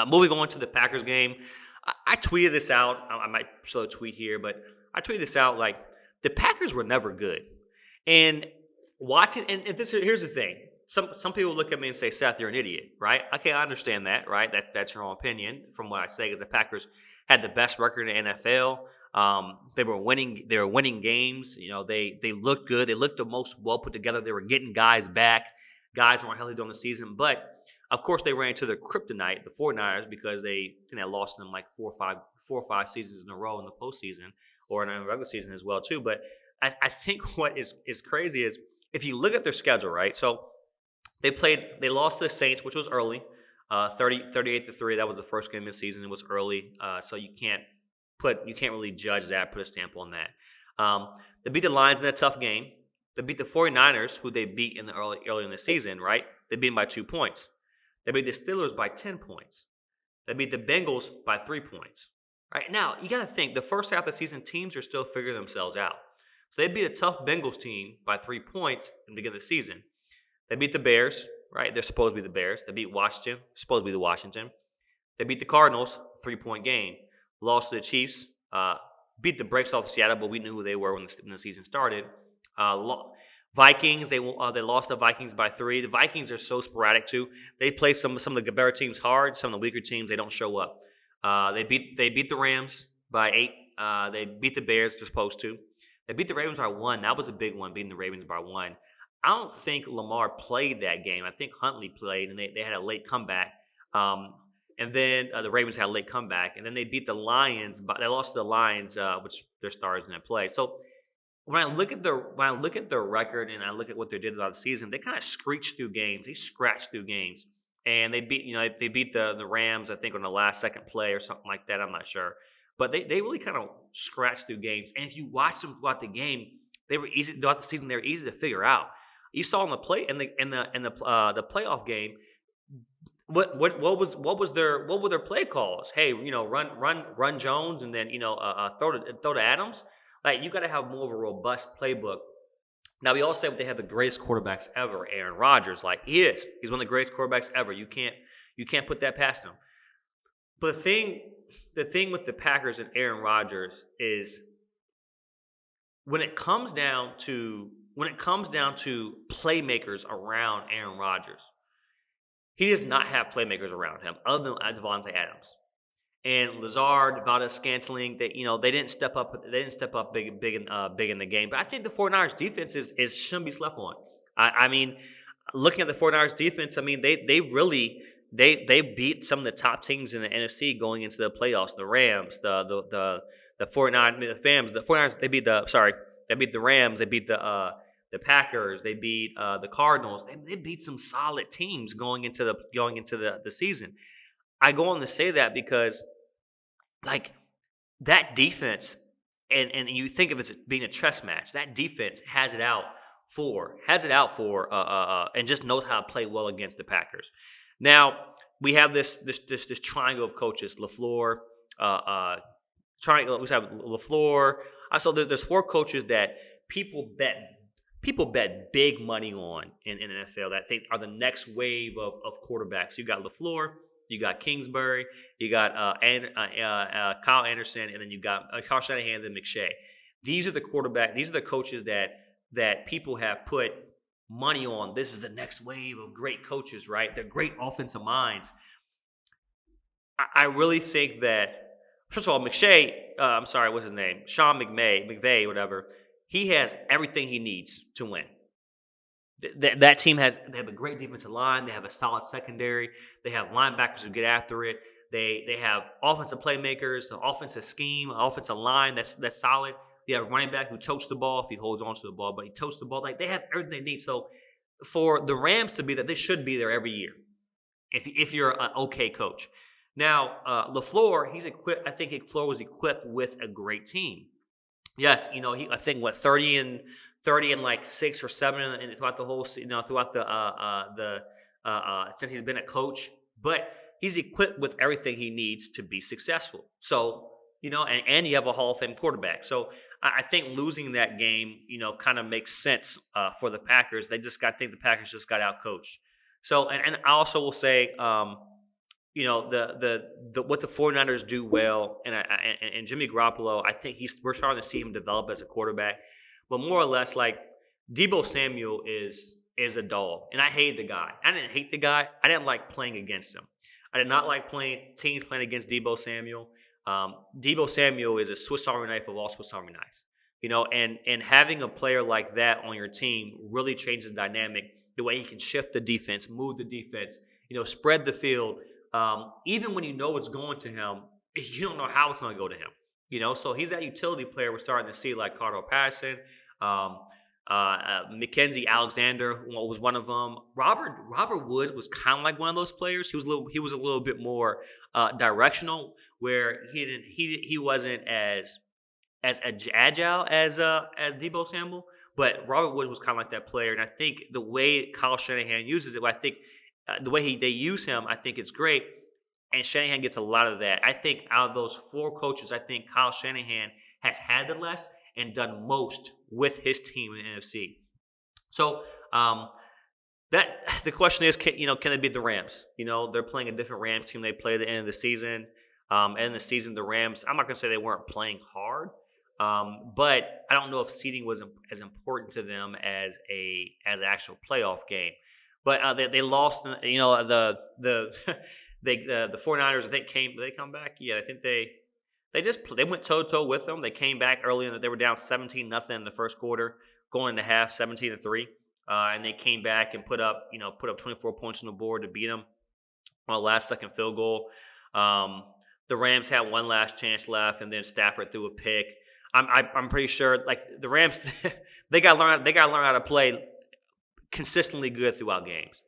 Moving on to the Packers game, I tweeted this out. I might show a tweet here, but I tweeted this out like the Packers were never good. And watching, and here's the thing. Some people look at me and say, Seth, you're an idiot, right? Okay, I understand that, right? That's your own opinion from what I say, because the Packers had the best record in the NFL. They were winning. They were winning games. They looked good. They looked the most well put together. They were getting guys back. Guys weren't healthy during the season, but of course, they ran into their kryptonite, the 49ers, because I think they lost them like four or five seasons in a row in the postseason or in the regular season as well too. But I think what is crazy is if you look at their schedule, right? So they lost to the Saints, which was early, 38-3. That was the first game of the season. It was early, so you can't really judge that, put a stamp on that. They beat the Lions in a tough game. They beat the 49ers, who they beat in the early in the season, right? They beat them by 2 points. They beat the Steelers by 10 points. They beat the Bengals by 3 points. Right now, you got to think the first half of the season, teams are still figuring themselves out. So they beat a tough Bengals team by 3 points in the beginning of the season. They beat the Bears, right? They're supposed to be the Bears. They beat Washington, supposed to be the Washington. They beat the Cardinals, 3-point game. Lost to the Chiefs. Beat the brakes off Seattle, but we knew who they were when the season started. Vikings, they lost the Vikings by 3. The Vikings are so sporadic too. They play some of the better teams hard. Some of the weaker teams, they don't show up. They beat the Rams by 8. They beat the Bears, they're supposed to. They beat the Ravens by 1. That was a big one, beating the Ravens by 1. I don't think Lamar played that game. I think Huntley played, and they had a late comeback. And then the Ravens had a late comeback, and then they beat the Lions, but they lost to the Lions, which their stars didn't play. So when I look at their record and I look at what they did throughout the season, they kind of screeched through games. They scratched through games, and they beat the Rams, I think, on the last second play or something like that. I'm not sure, but they really kind of scratched through games. And if you watch them throughout the game, they were easy throughout the season. They were easy to figure out. You saw in the play the playoff game. What were their play calls? Hey, run Jones, and then throw to Adams. Like, you got to have more of a robust playbook. Now, we all say they have the greatest quarterbacks ever, Aaron Rodgers. Like, he's one of the greatest quarterbacks ever. You can't put that past him. But the thing with the Packers and Aaron Rodgers is when it comes down to playmakers around Aaron Rodgers, he does not have playmakers around him other than Devontae Adams and Lazard, Valdez-Scantling. They didn't step up. They didn't step up big in the game. But I think the 49ers defense is shouldn't be slept on. I mean, looking at the 49ers defense, I mean they really beat some of the top teams in the NFC going into the playoffs. The Rams, the 49 the fans, the 49ers. They beat the Rams. They beat the Packers. They beat the Cardinals. They beat some solid teams going into the season. I go on to say that because, like, that defense, and you think of it as being a chess match. That defense has it out for, and just knows how to play well against the Packers. Now we have this triangle of coaches: LaFleur, triangle. We have LaFleur. So there's 4 coaches that people bet big money on in the NFL that think are the next wave of quarterbacks. You got LaFleur, you got Kingsbury, you got Kyle Anderson, and then you got Kyle Shanahan and McShay. These are the coaches that people have put money on. This is the next wave of great coaches, right? They're great offensive minds. I really think that, first of all, McShay, what's his name? Sean McVay, whatever. He has everything he needs to win. That team they have a great defensive line. They have a solid secondary. They have linebackers who get after it. They have offensive playmakers, the offensive scheme, offensive line that's solid. They have a running back who totes the ball if he holds on to the ball, but he totes the ball. Like, they have everything they need. So for the Rams to be that, they should be there every year if you're an okay coach. Now, LaFleur, he's equipped. I think LaFleur was equipped with a great team. Yes, I think 30 and like 6 or 7 and throughout the whole, since he's been a coach, but he's equipped with everything he needs to be successful. So, and you have a Hall of Fame quarterback. So I think losing that game, kind of makes sense for the Packers. I think the Packers just got out coached. So, and I also will say, the what the 49ers do well, and Jimmy Garoppolo, I think we're starting to see him develop as a quarterback, but more or less like Deebo Samuel is a dog, and I hated the guy. I didn't hate the guy. I didn't like playing against him. I did not like playing teams playing against Deebo Samuel. Deebo Samuel is a Swiss Army knife of all Swiss Army knives. And having a player like that on your team really changes the dynamic. The way he can shift the defense, move the defense, spread the field. Even when you know it's going to him, you don't know how it's going to go to him. So he's that utility player we're starting to see, like Carter Patterson, um, Mackenzie Alexander was one of them. Robert Woods was kind of like one of those players. He was a little bit more directional, where he wasn't as agile as Deebo Samuel, but Robert Woods was kind of like that player. And I think the way Kyle Shanahan uses it, I think the way they use him, I think it's great. And Shanahan gets a lot of that. I think out of those four coaches, I think Kyle Shanahan has had the less and done most with his team in the NFC. So that the question is, can it beat the Rams? They're playing a different Rams team they played at the end of the season. End of the season, the Rams, I'm not going to say they weren't playing hard, but I don't know if seeding was as important to them as an actual playoff game. But they lost. The the 49ers. I think did they come back? Yeah, I think they went toe to toe with them. They came back early and they were down 17-0 in the first quarter, going into half 17-3, and they came back and put up 24 points on the board to beat them on a last second field goal. The Rams had one last chance left, and then Stafford threw a pick. I'm pretty sure like the Rams they got to learn how to play consistently good throughout games.